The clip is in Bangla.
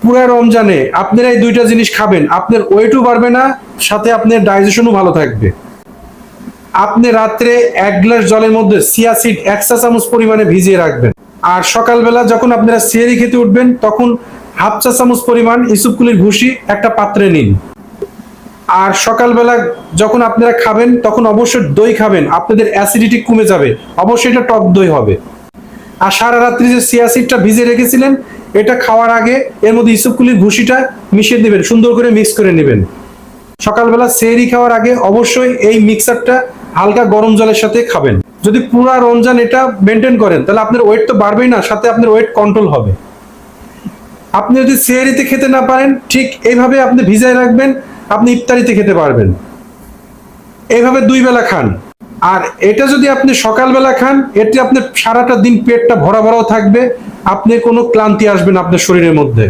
পুরো রমজানে আপনারা এই দুইটা জিনিস খাবেন, আপনার ওয়েটও বাড়বে না, সাথে আপনার ডাইজেশনও ভালো থাকবে। আপনি রাত্রে 1 গ্লাস জলের মধ্যে চিয়া সিড 1 চা চামচ পরিমাণে ভিজিয়ে রাখবেন। আর সকালবেলা যখন আপনারা সেহরি খেতে উঠবেন তখন 1/2 চা চামচ পরিমাণ ইসুপকুলির ভুসি একটা পাত্রে নিন। আর সকালবেলা যখন আপনারা খাবেন তখন অবশ্যই দই খাবেন, আপনাদের অ্যাসিডিটি কমে যাবে। অবশ্যই এটা টক দই হবে। আর সারা রাত্রি যে চিয়া সিডটা ভিজে রেখেছিলেন, এটা খাওয়ার আগে এর মধ্যে ইসুপকুলির ভুসিটা মিশিয়ে দিবেন, সুন্দর করে মিক্স করে নেবেন। সকালবেলা সেহরি খাওয়ার আগে অবশ্যই এই মিক্সারটা হালকা গরম জলের সাথে খাবেন। যদি পুরো রমজান এটা মেনটেন করেন তাহলে আপনার ওয়েট তো বাড়বেই না, সাথে আপনার ওয়েট কন্ট্রোল হবে। আপনি যদি সেহরিতে খেতে না পারেন, ঠিক এইভাবে আপনি ভিজায় রাখবেন, আপনি ইফতারিতে খেতে পারবেন। এইভাবে 2 বেলা খান। আর এটা যদি আপনি সকালবেলা খান, এতে আপনার সারাটা দিন পেটটা ভরা ভরাও থাকবে, আপনি কোনো ক্লান্তি আসবে না আপনার শরীরের মধ্যে।